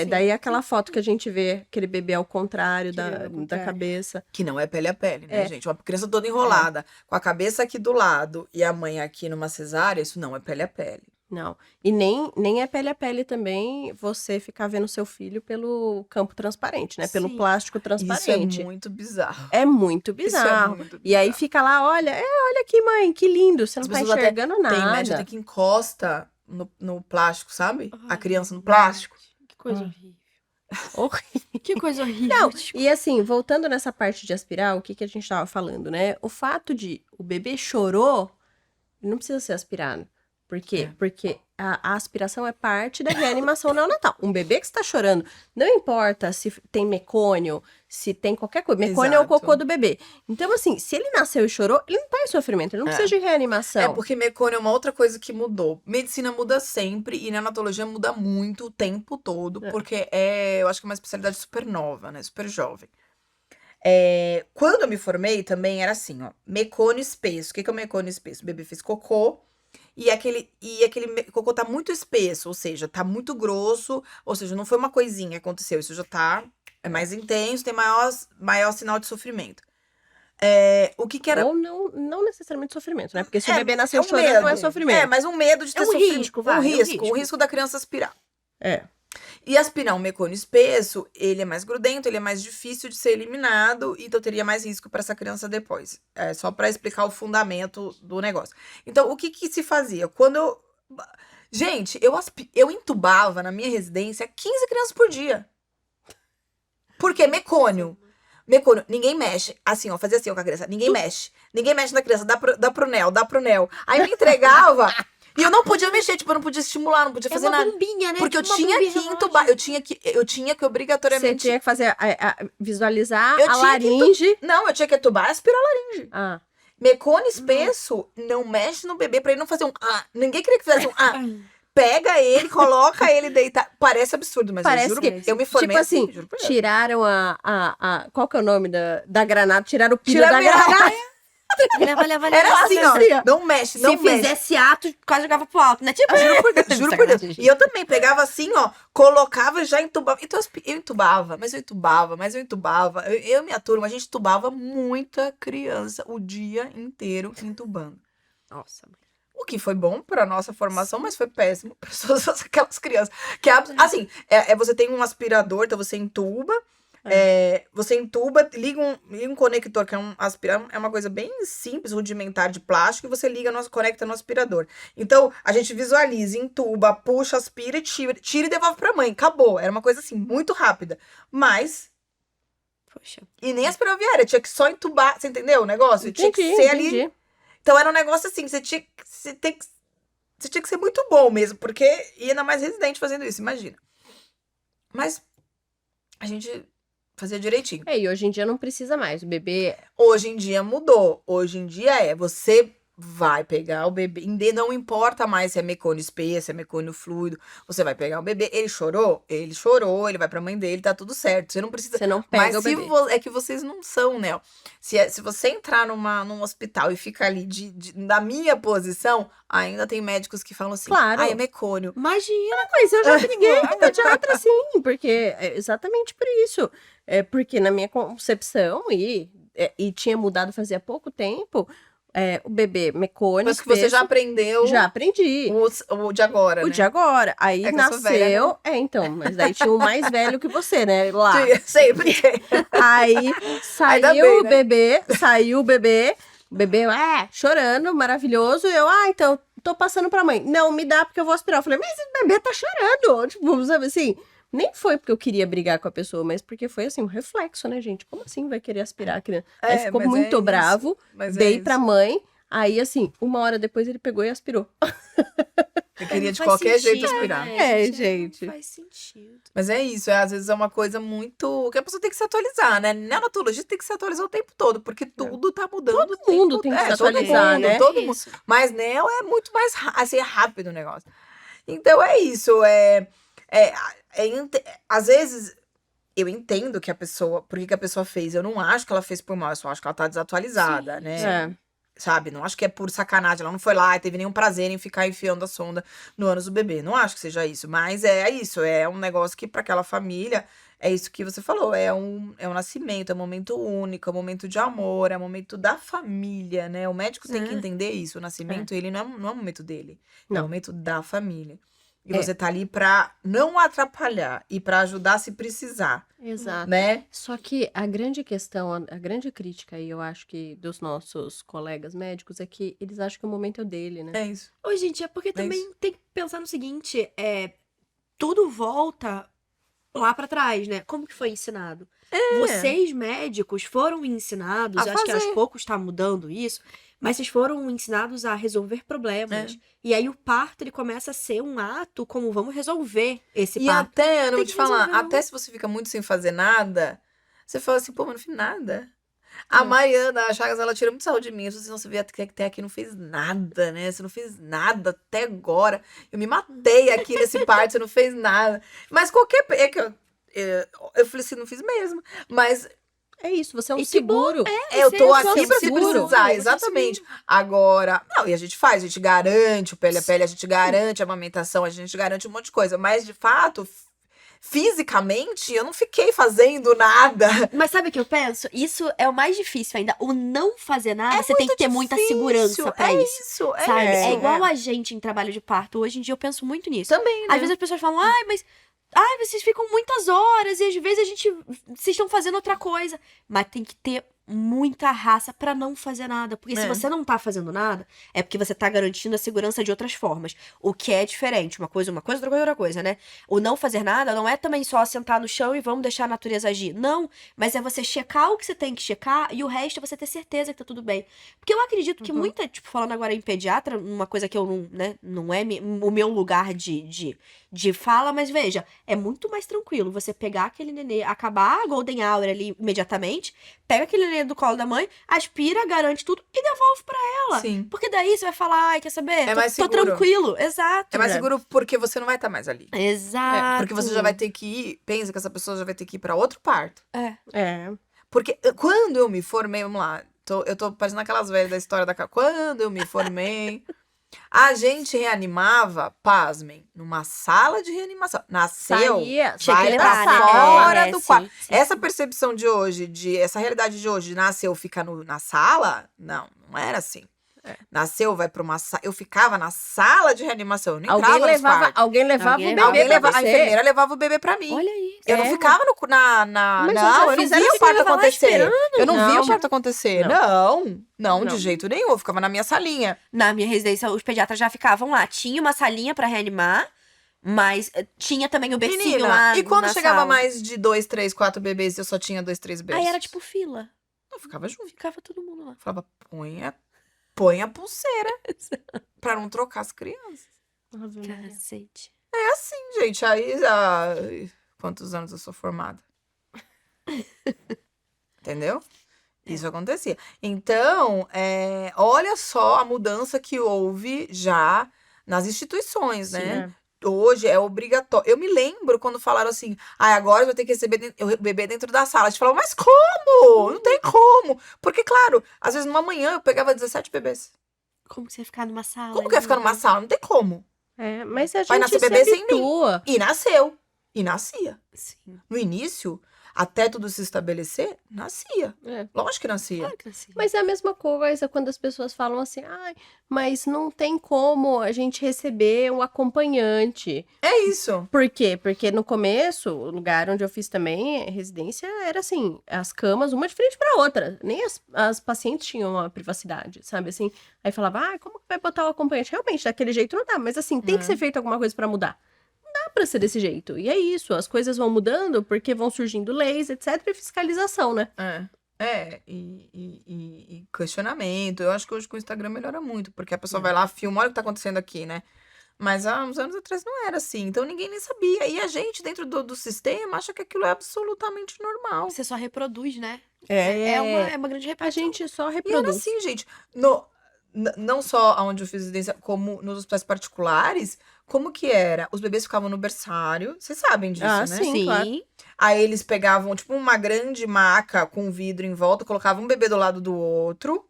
Daí aquela foto que a gente vê, aquele bebê ao contrário da cabeça. Que não é pele a pele, né, gente? Uma criança toda enrolada, com a cabeça aqui do lado e a mãe aqui numa cesárea, isso não é pele a pele. Não. E nem é pele a pele também você ficar vendo seu filho pelo campo transparente, né? Pelo plástico transparente. Isso é muito bizarro. É muito bizarro. E aí fica lá, olha aqui, mãe, que lindo. Você não tá enxergando nada. Tem médico que encosta no plástico, sabe? A criança no plástico. Que coisa horrível. Horrível. Que coisa horrível. Não, e assim, voltando nessa parte de aspirar, o que a gente tava falando, né? O fato de o bebê chorou, não precisa ser aspirado. Por quê? É. Porque a aspiração é parte da reanimação neonatal. Um bebê que está chorando, não importa se tem mecônio, se tem qualquer coisa. Mecônio é o Exato. cocô do bebê. Então, assim, se ele nasceu e chorou, ele não tá em sofrimento, ele não precisa de reanimação. É porque mecônio é uma outra coisa que mudou. Medicina muda sempre e neonatologia muda muito o tempo todo, porque eu acho que é uma especialidade super nova, né? Super jovem. Quando eu me formei também era assim, ó, mecônio espesso. O que é o mecônio espesso? O bebê fez cocô e aquele cocô tá muito espesso, ou seja, tá muito grosso, ou seja, não foi uma coisinha que aconteceu, isso já é mais intenso, tem maior sinal de sofrimento. O que era Ou não necessariamente sofrimento, né? Porque se o bebê é nasceu um chorando, não é medo. sofrimento. Mas um medo de ter um sofrimento. risco, vai, é um risco. O risco da criança aspirar. É. E aspirar um mecônio espesso, ele é mais grudento, ele é mais difícil de ser eliminado, então teria mais risco para essa criança depois. É só para explicar o fundamento do negócio. Então, o que se fazia? Gente, eu entubava na minha residência 15 crianças por dia. Por quê? Mecônio, ninguém mexe. Assim, ó, fazia assim ó, com a criança. Ninguém mexe. Ninguém mexe na criança. Dá pro Nel. Aí me entregava e eu não podia mexer, tipo, eu não podia estimular, não podia fazer uma nada. bombinha, né? Porque eu Tipo uma tinha bombinha que relógio. entubar. Eu tinha que Você obrigatoriamente. tinha que fazer, visualizar Eu a tinha que laringe. Não, eu tinha que entubar e aspirar a laringe. Ah, Mecônio espesso não mexe no bebê pra ele não fazer um Ninguém queria que fizesse um Pega ele, coloca ele deitado. Parece absurdo, mas parece eu juro que, eu me formei tipo assim, juro por Deus. tiraram qual que é o nome da granada? Tiraram o pino Tira da a minha- granada. Leva. Era assim, ó. assim, ó. Não mexe, não Se mexe. fizesse ato, quase jogava pro alto, né? Tipo, Juro por Deus, juro por Deus. Sacanagem. E eu também pegava assim, ó, colocava e já entubava. Então eu entubava. Eu e minha turma, a gente entubava muita criança o dia inteiro entubando. Nossa, mãe. O que foi bom pra nossa formação, mas foi péssimo pra todas aquelas crianças. Que assim, você tem um aspirador, então você entuba. Você entuba, liga um conector, que é um aspirador, é uma coisa bem simples, rudimentar de plástico, e você conecta no aspirador. Então, a gente visualiza, entuba, puxa, aspira e tira e devolve pra mãe. Acabou. Era uma coisa assim, muito rápida. Mas, Poxa. e nem aspirar viária, tinha que só entubar, você entendeu o negócio? Tinha que ser ali. Entendi. Então era um negócio assim, você tinha que ser muito bom mesmo, porque ia ainda mais residente fazendo isso, imagina. Mas a gente fazia direitinho. E hoje em dia não precisa mais. O bebê Hoje em dia mudou. Hoje em dia você vai pegar o bebê, não importa mais se é mecônio espesso, se é mecônio fluido, você vai pegar o bebê, ele chorou, ele vai pra mãe dele, tá tudo certo. Você não precisa. você não pega Mas o bebê. é que vocês não são, né? Se você entrar num hospital e ficar ali na minha posição, ainda tem médicos que falam assim, Claro. é mecônio. Imagina. Mas eu já briguei com pediatra, sim, porque é exatamente por isso. Porque na minha concepção, e tinha mudado fazia pouco tempo, o bebê mecônio. Mas que você já aprendeu Já aprendi. o de agora, O né? de agora. Aí É que eu sou velha, nasceu. Então, mas daí tinha o mais velho que você, né? Lá. Sempre tem. Aí Ainda saiu bem, o né? bebê, o bebê, chorando, maravilhoso. Eu, então, tô passando pra mãe. Não, me dá porque eu vou aspirar. Eu falei, mas esse bebê tá chorando. Tipo, sabe assim? Nem foi porque eu queria brigar com a pessoa, mas porque foi assim, um reflexo, né, gente? Como assim vai querer aspirar a criança? Aí ficou mas é muito isso, bravo, mas dei isso. pra mãe. Aí, assim, 1 hora depois ele pegou e aspirou. Eu queria Não de faz qualquer jeito sentido, aspirar. né, gente. Não faz sentido. Mas é isso, às vezes é uma coisa muito. Que a pessoa tem que se atualizar, né? Neonatologia tem que se atualizar o tempo todo, porque tudo tá mudando. Todo mundo tem que se atualizar, né? Todo mundo. Mas neo é muito mais assim, é rápido o negócio. Então é isso. Às vezes eu entendo que a pessoa. Por que a pessoa fez? Eu não acho que ela fez por mal, eu só acho que ela tá desatualizada, Sim, né? Sabe? Não acho que é por sacanagem. Ela não foi lá e teve nenhum prazer em ficar enfiando a sonda no ânus do bebê. Não acho que seja isso. Mas é isso. É um negócio que, pra aquela família, é isso que você falou. É um nascimento, é um momento único, é um momento de amor, é um momento da família, né? O médico tem que entender isso. O nascimento, ele não é um momento dele. É um Não. momento da família. E você tá ali pra não atrapalhar e pra ajudar se precisar, Exato. né? Só que a grande questão, a grande crítica aí, eu acho que dos nossos colegas médicos é que eles acham que o momento é o dele, né? É isso. Ô, gente, é porque também isso. tem que pensar no seguinte, tudo volta lá pra trás, né? Como que foi ensinado? Vocês, médicos, foram ensinados, A acho que aos fazer. poucos tá mudando isso, Mas vocês foram ensinados a resolver problemas. E aí o parto, ele começa a ser um ato como vamos resolver esse E parto. até, Ana, eu Tem vou que te falar, resolver até se você fica muito sem fazer nada, você fala assim, pô, mas não fiz nada. A Mariana, a Chagas, ela tira muito sarro de mim. Eu falo assim, não, você veio até aqui e não fez nada, né? Você não fez nada até agora. Eu me matei aqui nesse parto, você não fez nada. Mas qualquer... É que eu falei assim, não fiz mesmo. Mas É isso, você é um E que bom, seguro. eu tô você é aqui um pra se seguro. precisar, Você exatamente. Agora, não, e a gente faz, a gente garante o pele a pele, a gente garante a amamentação, a gente garante um monte de coisa. Mas, de fato, fisicamente, eu não fiquei fazendo nada. Mas sabe o que eu penso? Isso é o mais difícil ainda. O não fazer nada, É você tem que ter muito muita difícil, segurança pra é isso. isso, é Sabe? isso. É igual a gente em trabalho de parto. Hoje em dia eu penso muito nisso. Também, né? Às vezes as pessoas falam, vocês ficam muitas horas e às vezes vocês estão fazendo outra coisa. Mas tem que ter muita raça pra não fazer nada. Porque se É. você não tá fazendo nada, é porque você tá garantindo a segurança de outras formas. O que é diferente. Uma coisa, outra coisa, né? O não fazer nada não é também só sentar no chão e vamos deixar a natureza agir. Não, mas é você checar o que você tem que checar e o resto é você ter certeza que tá tudo bem. Porque eu acredito que muita, tipo, falando agora em pediatra, uma coisa que eu não, né, não é o meu lugar de fala, mas veja, é muito mais tranquilo você pegar aquele nenê, acabar a Golden Hour ali imediatamente, pega aquele nenê do colo da mãe, aspira, garante tudo e devolve pra ela. Sim. Porque daí você vai falar, ai, quer saber? É mais Tô seguro. tranquilo. Exato. É mais né? seguro porque você não vai estar mais ali. Exato. Porque você já vai ter que ir, pensa que essa pessoa já vai ter que ir pra outro parto. É. Porque quando eu me formei, vamos lá, eu tô parecendo aquelas velhas da história da quando eu me formei, a gente reanimava, pasmem, numa sala de reanimação. Nasceu, Saía, Tinha que vai levar, pra né? fora É, do sim, quarto. sim. Essa percepção de hoje, essa realidade de hoje, de nasceu, fica na sala, não era assim. Nasceu, vai pra uma sala. Eu ficava na sala de reanimação, eu não entrava nos quartos. Alguém levava Alguém o bebê Alguém pra levava, a você. enfermeira levava o bebê pra mim. Olha isso. Eu não ficava na Mas não, já eu não fizeram via o assim, parto eu tava lá acontecer. esperando. Eu não via Não. o parto acontecer. Não, de jeito nenhum. Eu ficava na minha salinha. Na minha residência, os pediatras já ficavam lá. Tinha uma salinha pra reanimar, mas tinha também o bercinho Menina, lá e quando na chegava sala. mais de 2, 3, 4 bebês e eu só tinha 2, 3 bebês? Aí era tipo fila. Eu ficava junto. Ficava todo mundo lá. Falava, põe a pulseira pra não trocar as crianças. Cacete. É assim, gente. Aí, quantos anos eu sou formada? Entendeu? Isso acontecia. Então, olha só a mudança que houve já nas instituições, né? Hoje é obrigatório. Eu me lembro quando falaram assim, agora eu vou ter que receber o bebê dentro da sala. A gente falava, mas como? Não tem como. Porque, claro, às vezes numa manhã eu pegava 17 bebês. Como que você ia ficar numa sala? Como que eu ia ficar numa sala? Não tem como. Mas a gente Vai nascer se bebê sem mim. habitua. E nasceu. E nascia. Sim. No início, até tudo se estabelecer, nascia. Lógico que nascia. Claro que assim. Mas é a mesma coisa quando as pessoas falam assim, mas não tem como a gente receber um acompanhante. É isso. Por quê? Porque no começo, o lugar onde eu fiz também, residência, era assim, as camas, uma de frente pra outra. Nem as pacientes tinham uma privacidade, sabe? Assim, aí falava, como que vai botar o acompanhante? Realmente, daquele jeito não dá, mas assim, tem que ser feito alguma coisa pra mudar. Não dá pra ser desse jeito. E é isso, as coisas vão mudando porque vão surgindo leis, etc, e fiscalização, né? E questionamento. Eu acho que hoje com o Instagram melhora muito, porque a pessoa vai lá, filma, olha o que tá acontecendo aqui, né? Mas há uns anos atrás não era assim, então ninguém nem sabia. E a gente, dentro do sistema, acha que aquilo é absolutamente normal. Você só reproduz, né? É uma grande a reprodução. gente só E era reproduz. assim, gente. Não só onde eu fiz residência, como nos hospitais particulares, como que era? Os bebês ficavam no berçário, vocês sabem disso, né? Sim, claro. Aí eles pegavam, tipo, uma grande maca com vidro em volta, colocavam um bebê do lado do outro,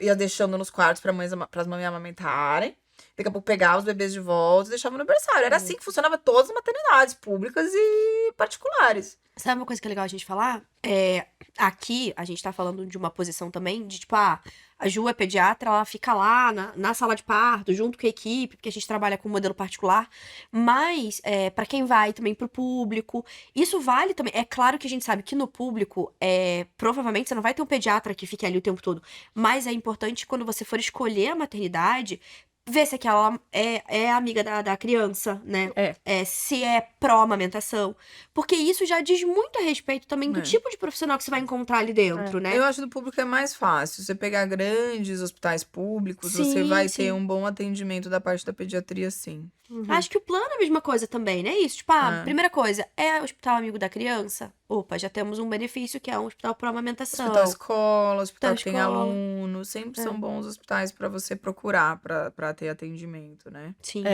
ia deixando nos quartos pras mães amamentarem. Daqui a pouco pegava os bebês de volta e deixava no berçário. Era assim que funcionava todas as maternidades, públicas e particulares. Sabe uma coisa que é legal a gente falar? Aqui, a gente tá falando de uma posição também de, tipo, a Ju é pediatra, ela fica lá na sala de parto, junto com a equipe, porque a gente trabalha com modelo particular. Mas, pra quem vai também pro público, isso vale também. É claro que a gente sabe que no público, provavelmente você não vai ter um pediatra que fique ali o tempo todo. Mas é importante quando você for escolher a maternidade, ver se aquela é amiga da criança, né? Se é pró-amamentação. Porque isso já diz muito a respeito também do tipo de profissional que você vai encontrar ali dentro, né? Eu acho que do público é mais fácil. Você pegar grandes hospitais públicos, você Sim, vai sim. ter um bom atendimento da parte da pediatria, sim. Acho que o plano é a mesma coisa também, né? Isso, tipo, primeira coisa, é hospital amigo da criança? Opa, já temos um benefício que é um hospital para amamentação. Hospital escola, hospital Hospital que tem escola. aluno, sempre são bons hospitais para você procurar para ter atendimento, né? Sim.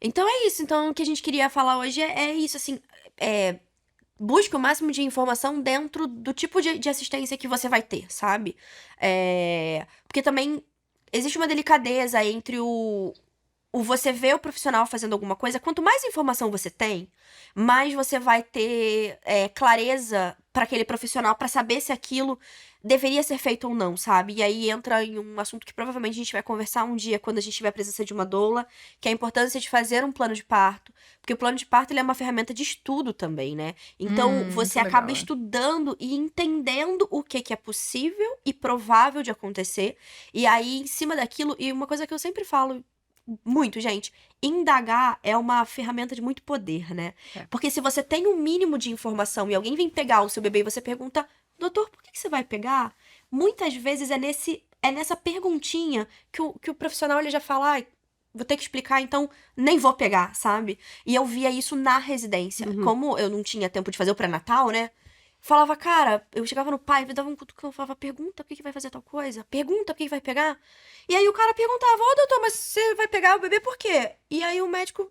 Então é isso. Então o que a gente queria falar hoje é isso, assim, busque o máximo de informação dentro do tipo de assistência que você vai ter, sabe? Porque também existe uma delicadeza entre o você ver o profissional fazendo alguma coisa. Quanto mais informação você tem, mais você vai ter clareza para aquele profissional para saber se aquilo deveria ser feito ou não, sabe? E aí entra em um assunto que provavelmente a gente vai conversar um dia quando a gente tiver a presença de uma doula, que é a importância de fazer um plano de parto, porque o plano de parto ele é uma ferramenta de estudo também, né? Então você muito acaba legal, estudando e entendendo o que é possível e provável de acontecer, e aí em cima daquilo, e uma coisa que eu sempre falo muito, gente, indagar é uma ferramenta de muito poder, né? Porque se você tem um mínimo de informação e alguém vem pegar o seu bebê e você pergunta, doutor, por que você vai pegar? Muitas vezes é nessa perguntinha que o profissional ele já fala, ai, vou ter que explicar, então nem vou pegar, sabe? E eu via isso na residência. Como eu não tinha tempo de fazer o pré-natal, né? Falava, cara, eu chegava no pai, me dava um cutucão, eu falava, pergunta por que vai fazer tal coisa, pergunta por que vai pegar. E aí o cara perguntava, ô doutor, mas você vai pegar o bebê por quê? E aí o médico,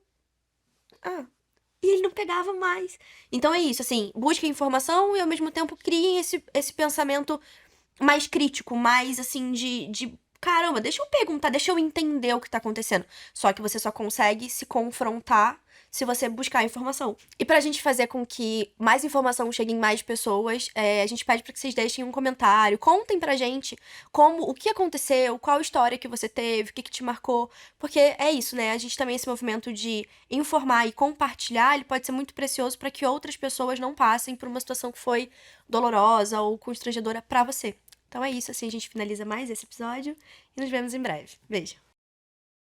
e ele não pegava mais. Então é isso, assim, busquem informação e ao mesmo tempo criem esse pensamento mais crítico, mais assim, de caramba, deixa eu perguntar, deixa eu entender o que tá acontecendo. Só que você só consegue se confrontar se você buscar informação. E pra gente fazer com que mais informação chegue em mais pessoas, a gente pede pra que vocês deixem um comentário, contem pra gente o que aconteceu, qual história que você teve, o que te marcou, porque é isso, né? A gente também, esse movimento de informar e compartilhar, ele pode ser muito precioso pra que outras pessoas não passem por uma situação que foi dolorosa ou constrangedora pra você. Então é isso, assim a gente finaliza mais esse episódio e nos vemos em breve. Beijo!